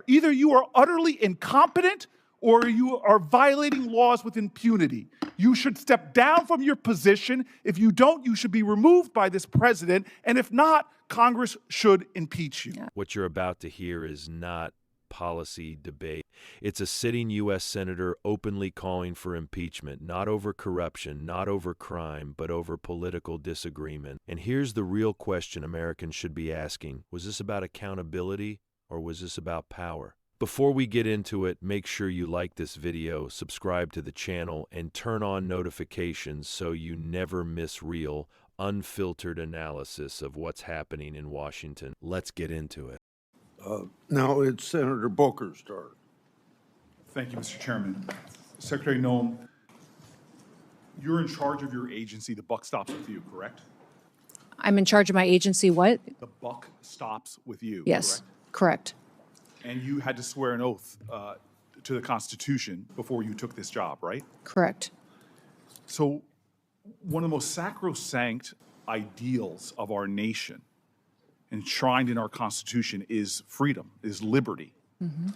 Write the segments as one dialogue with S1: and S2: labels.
S1: Either you are utterly incompetent or you are violating laws with impunity. You should step down from your position. If you don't, you should be removed by this president. And if not, Congress should impeach you.
S2: What you're about to hear is not policy debate. It's a sitting U.S. senator openly calling for impeachment, not over corruption, not over crime, but over political disagreement. And here's the real question Americans should be asking. Was this about accountability or was this about power? Before we get into it, make sure you like this video, subscribe to the channel, and turn on notifications so you never miss real, unfiltered analysis of what's happening in Washington. Let's get into it.
S3: Now it's Senator Booker's turn.
S1: Thank you, Mr. Chairman. Secretary Noem, you're in charge of your agency. The buck stops with you, correct?
S4: I'm in charge of my agency, what?
S1: The buck stops with you,
S4: Yes,
S1: correct?
S4: correct.
S1: And you had to swear an oath to the Constitution before you took this job, right?
S4: Correct.
S1: So one of the most sacrosanct ideals of our nation, enshrined in our Constitution, is freedom, is liberty. Mm-hmm.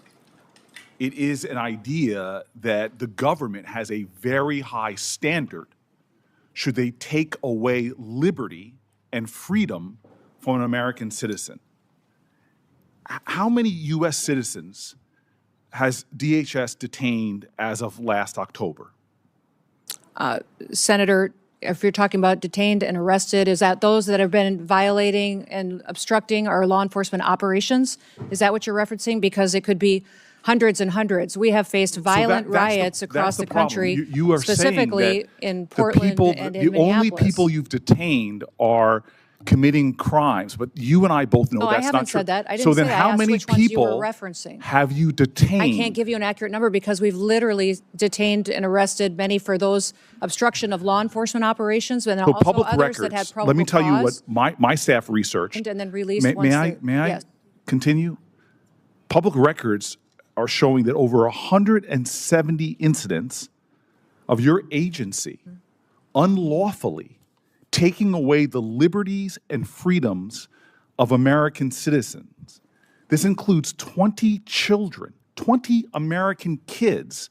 S1: It is an idea that the government has a very high standard should they take away liberty and freedom from an American citizen. How many U.S. citizens has DHS detained as of last October?
S4: Senator, if you're talking about detained and arrested, is that those that have been violating and obstructing our law enforcement operations? Is that what you're referencing? Because it could be hundreds and hundreds. We have faced violent riots across the country,
S1: you are
S4: specifically in Portland and in Minneapolis.
S1: The only people you've detained are committing crimes, but you and I both know that's not true.
S4: I haven't said that. I didn't
S1: so
S4: say
S1: then
S4: that.
S1: how
S4: I asked
S1: many
S4: which ones you were
S1: people
S4: referencing.
S1: Have you detained?
S4: I can't give you an accurate number because we've literally detained and arrested many for those obstruction of law enforcement operations, and also
S1: public
S4: others
S1: records,
S4: that had probable
S1: let me tell you
S4: cause.
S1: what my staff researched.
S4: And then released
S1: May I
S4: yes.
S1: continue? Public records are showing that over 170 incidents of your agency unlawfully taking away the liberties and freedoms of American citizens. This includes 20 children, 20 American kids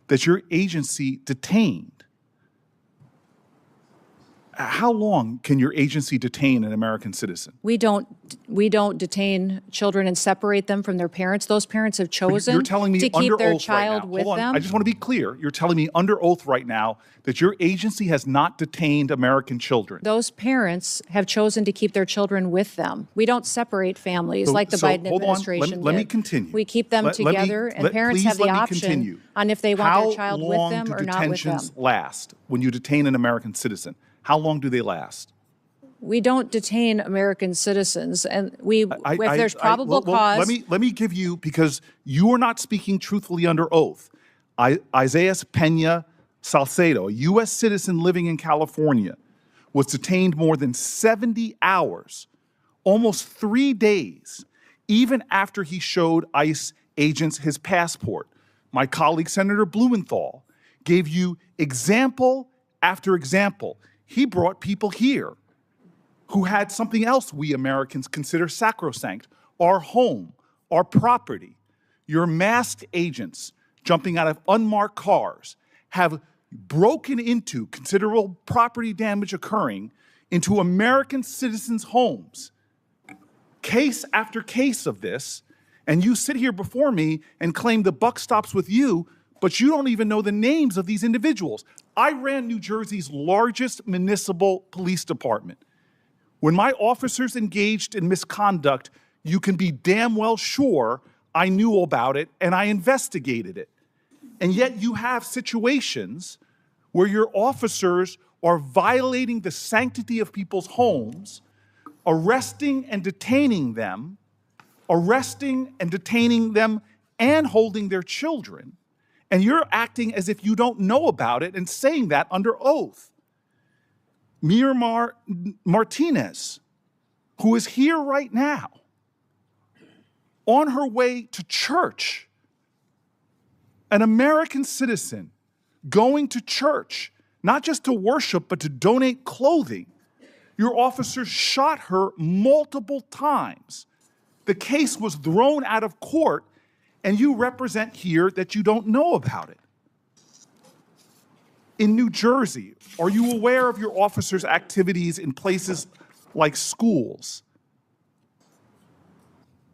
S1: that your agency detained. How long can your agency detain an American citizen?
S4: We don't detain children and separate them from their parents. Those parents have chosen to keep their child with them.
S1: I just want to be clear. You're telling me under oath right now that your agency has not detained American children.
S4: Those parents have chosen to keep their children with them. We don't separate families like the Biden administration did.
S1: Let me continue.
S4: We keep them together, and parents have the option on if they want their child with them or not with them.
S1: How long do detentions last when you detain an American citizen? How long do they last?
S4: We don't detain American citizens, and if there's probable cause.
S1: Let me give you, because you are not speaking truthfully under oath. Isaias Pena Salcedo, a U.S. citizen living in California, was detained more than 70 hours, almost 3 days, even after he showed ICE agents his passport. My colleague, Senator Blumenthal, gave you example after example. He brought people here who had something else we Americans consider sacrosanct, our home, our property. Your masked agents jumping out of unmarked cars have broken into, considerable property damage occurring, into American citizens' homes. Case after case of this, and you sit here before me and claim the buck stops with you, but you don't even know the names of these individuals. I ran New Jersey's largest municipal police department. When my officers engaged in misconduct, you can be damn well sure I knew about it and I investigated it. And yet you have situations where your officers are violating the sanctity of people's homes, arresting and detaining them and holding their children. And you're acting as if you don't know about it and saying that under oath. Miramar Martinez, who is here right now, on her way to church, an American citizen going to church, not just to worship, but to donate clothing. Your officers shot her multiple times. The case was thrown out of court and you represent here that you don't know about it. In New Jersey, are you aware of your officers' activities in places like schools?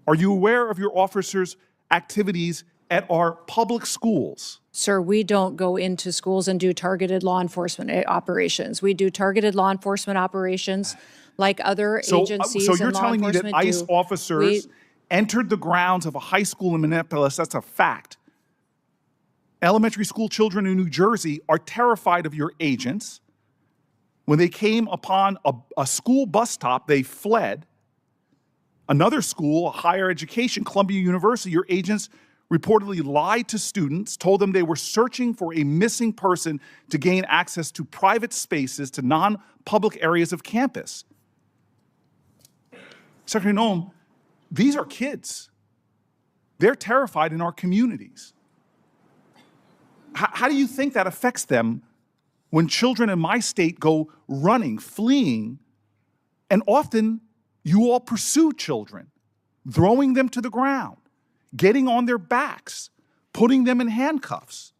S1: Are you aware of your officers' activities at our public schools?
S4: Sir, we don't go into schools and do targeted law enforcement operations. We do targeted law enforcement operations like other agencies
S1: So you're
S4: and law
S1: telling me that
S4: enforcement
S1: ICE
S4: do.
S1: officers entered the grounds of a high school in Minneapolis? That's a fact. Elementary school children in New Jersey are terrified of your agents. When they came upon a school bus stop, they fled. Another school, a higher education, Columbia University, your agents reportedly lied to students, told them they were searching for a missing person to gain access to private spaces, to non-public areas of campus. Secretary Noem, these are kids. They're terrified in our communities. How do you think that affects them when children in my state go running, fleeing, and often you all pursue children, throwing them to the ground, getting on their backs, putting them in handcuffs?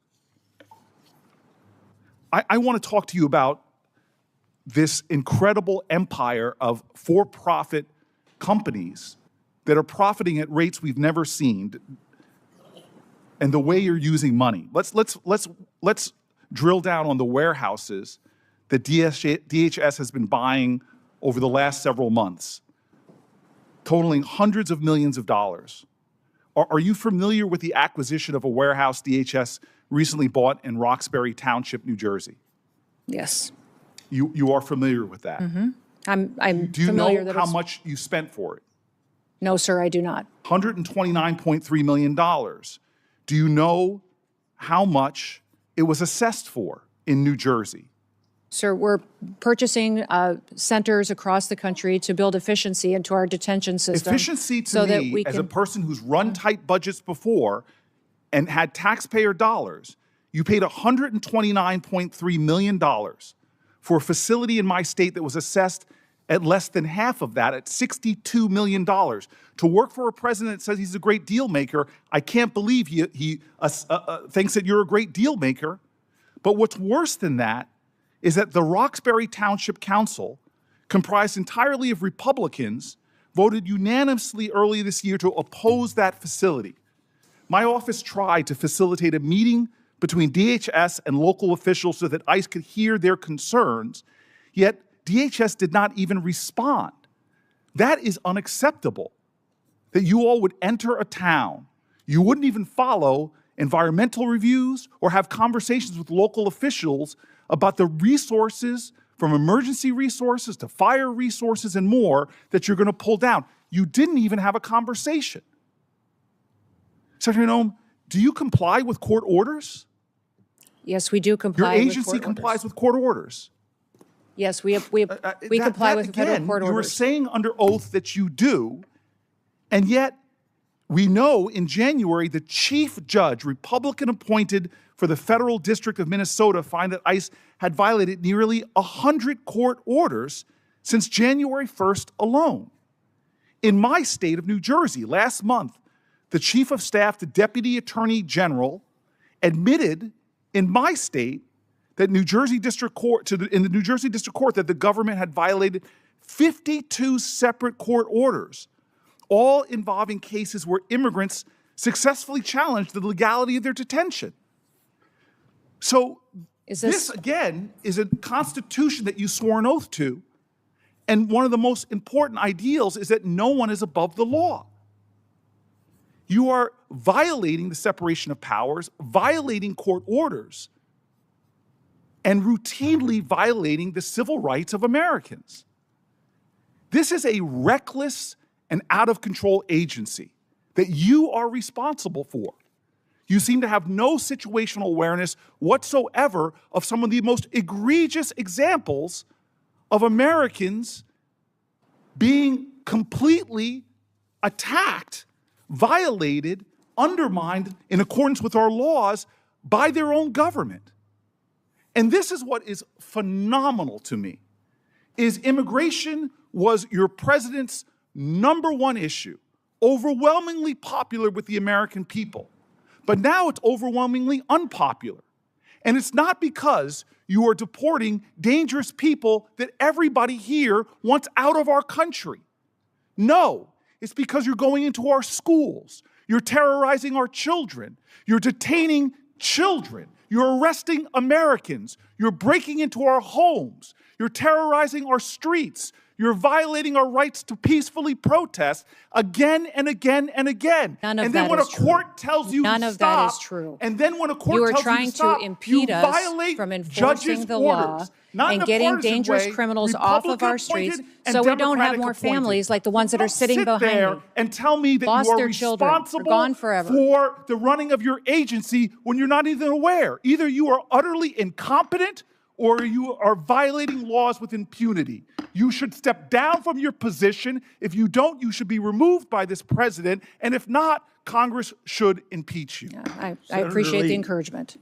S1: I want to talk to you about this incredible empire of for-profit companies that are profiting at rates we've never seen, and the way you're using money. Let's drill down on the warehouses that DHS has been buying over the last several months, totaling hundreds of millions of dollars. Are you familiar with the acquisition of a warehouse DHS recently bought in Roxbury Township, New Jersey?
S4: Yes.
S1: You are familiar with that?
S4: Mm-hmm. I'm
S1: Do you
S4: familiar
S1: know
S4: that
S1: how
S4: it's...
S1: much you spent for it?
S4: No, sir, I do not.
S1: $129.3 million. Do you know how much it was assessed for in New Jersey?
S4: Sir, we're purchasing centers across the country to build efficiency into our detention system.
S1: Efficiency to
S4: so that
S1: me,
S4: we
S1: as
S4: can...
S1: a person who's run tight budgets before and had taxpayer dollars, you paid $129.3 million for a facility in my state that was assessed at less than half of that, at $62 million. To work for a president that says he's a great deal maker, I can't believe he thinks that you're a great deal maker. But what's worse than that is that the Roxbury Township Council, comprised entirely of Republicans, voted unanimously early this year to oppose that facility. My office tried to facilitate a meeting between DHS and local officials so that ICE could hear their concerns, yet DHS did not even respond. That is unacceptable, that you all would enter a town, you wouldn't even follow environmental reviews or have conversations with local officials about the resources, from emergency resources to fire resources and more, that you're going to pull down. You didn't even have a conversation. Secretary Noem, do you comply with court orders?
S4: Yes, we do comply
S1: Your
S4: with
S1: agency
S4: court
S1: complies
S4: orders.
S1: with court orders.
S4: Yes, we comply with federal court
S1: You were
S4: orders.
S1: saying under oath that you do, and yet we know in January the chief judge, Republican appointed for the Federal District of Minnesota, found that ICE had violated nearly 100 court orders since January 1st alone. In my state of New Jersey, last month, the chief of staff to Deputy Attorney General admitted in my state that in the New Jersey District Court that the government had violated 52 separate court orders, all involving cases where immigrants successfully challenged the legality of their detention. So this again is a constitution that you swore an oath to, and one of the most important ideals is that no one is above the law. You are violating the separation of powers, violating court orders, and routinely violating the civil rights of Americans. This is a reckless and out-of-control agency that you are responsible for. You seem to have no situational awareness whatsoever of some of the most egregious examples of Americans being completely attacked, violated, undermined in accordance with our laws by their own government. And this is what is phenomenal to me, is immigration was your president's #1 issue overwhelmingly popular with the American people. But now it's overwhelmingly unpopular. And it's not because you are deporting dangerous people that everybody here wants out of our country. No, it's because you're going into our schools. You're terrorizing our children. You're detaining children. You're arresting Americans. You're breaking into our homes. You're terrorizing our streets. You're violating our rights to peacefully protest again and again and again.
S4: None of
S1: and then
S4: that
S1: when
S4: is
S1: a
S4: true.
S1: court tells you
S4: None
S1: to
S4: of
S1: stop,
S4: that is true.
S1: and then when a court
S4: You are
S1: tells
S4: trying
S1: you to stop,
S4: to impede
S1: you
S4: us
S1: violate
S4: from enforcing
S1: judges'
S4: the law
S1: orders. Not in
S4: and
S1: a
S4: getting
S1: partisan
S4: dangerous
S1: way,
S4: criminals off of our streets
S1: Republican-appointed and
S4: so we don't have
S1: Democratic
S4: more
S1: appointed.
S4: families like the ones that are
S1: Don't
S4: sitting
S1: sit
S4: behind
S1: there
S4: me.
S1: and tell me that
S4: Lost
S1: you are
S4: their children. They're
S1: responsible
S4: gone forever.
S1: for the running of your agency when you're not even aware. Either you are utterly incompetent or you are violating laws with impunity. You should step down from your position. If you don't, you should be removed by this president. And if not, Congress should impeach you.
S4: I appreciate the
S3: Lee.
S4: encouragement.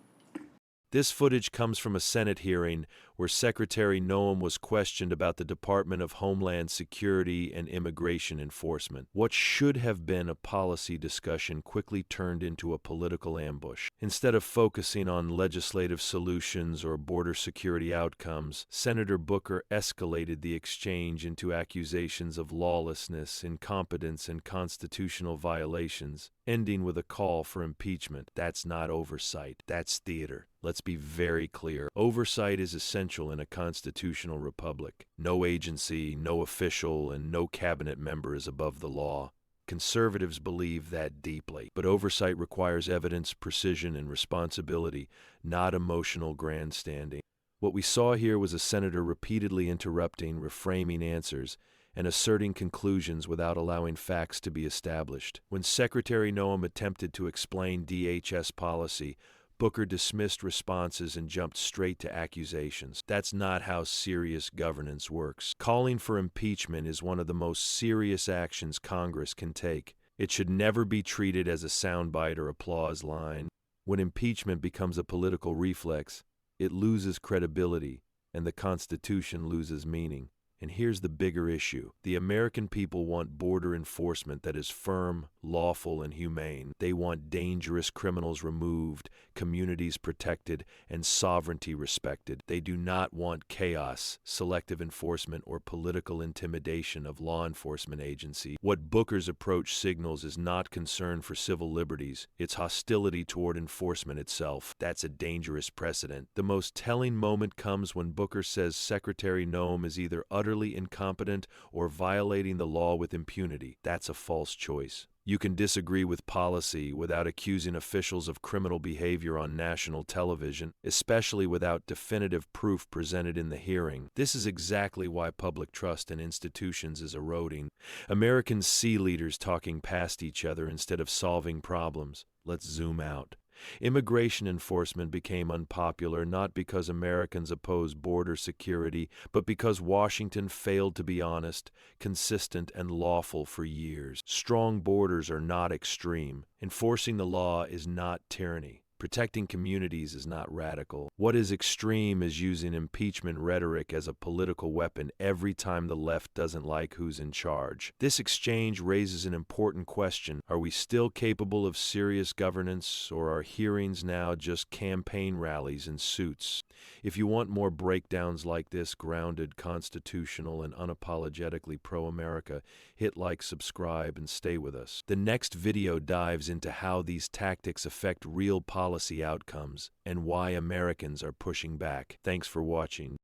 S2: This footage comes from a Senate hearing where Secretary Noem was questioned about the Department of Homeland Security and Immigration Enforcement. What should have been a policy discussion quickly turned into a political ambush. Instead of focusing on legislative solutions or border security outcomes, Senator Booker escalated the exchange into accusations of lawlessness, incompetence, and constitutional violations, ending with a call for impeachment. That's not oversight. That's theater. Let's be very clear. Oversight is essential in a constitutional republic. No agency, no official, and no cabinet member is above the law. Conservatives believe that deeply. But oversight requires evidence, precision, and responsibility, not emotional grandstanding. What we saw here was a senator repeatedly interrupting, reframing answers, and asserting conclusions without allowing facts to be established. When Secretary Noem attempted to explain DHS policy, Booker dismissed responses and jumped straight to accusations. That's not how serious governance works. Calling for impeachment is one of the most serious actions Congress can take. It should never be treated as a soundbite or applause line. When impeachment becomes a political reflex, it loses credibility, and the Constitution loses meaning. And here's the bigger issue. The American people want border enforcement that is firm, lawful, and humane. They want dangerous criminals removed, communities protected, and sovereignty respected. They do not want chaos, selective enforcement, or political intimidation of law enforcement agencies. What Booker's approach signals is not concern for civil liberties. It's hostility toward enforcement itself. That's a dangerous precedent. The most telling moment comes when Booker says Secretary Noem is either utterly incompetent or violating the law with impunity. That's a false choice. You can disagree with policy without accusing officials of criminal behavior on national television, especially without definitive proof presented in the hearing. This is exactly why public trust in institutions is eroding. Americans see leaders talking past each other instead of solving problems. Let's zoom out. Immigration enforcement became unpopular not because Americans opposed border security, but because Washington failed to be honest, consistent, and lawful for years. Strong borders are not extreme. Enforcing the law is not tyranny. Protecting communities is not radical. What is extreme is using impeachment rhetoric as a political weapon every time the left doesn't like who's in charge. This exchange raises an important question. Are we still capable of serious governance, or are hearings now just campaign rallies and suits? If you want more breakdowns like this, grounded, constitutional, and unapologetically pro-America, hit like, subscribe, and stay with us. The next video dives into how these tactics affect real policy outcomes and why Americans are pushing back. Thanks for watching.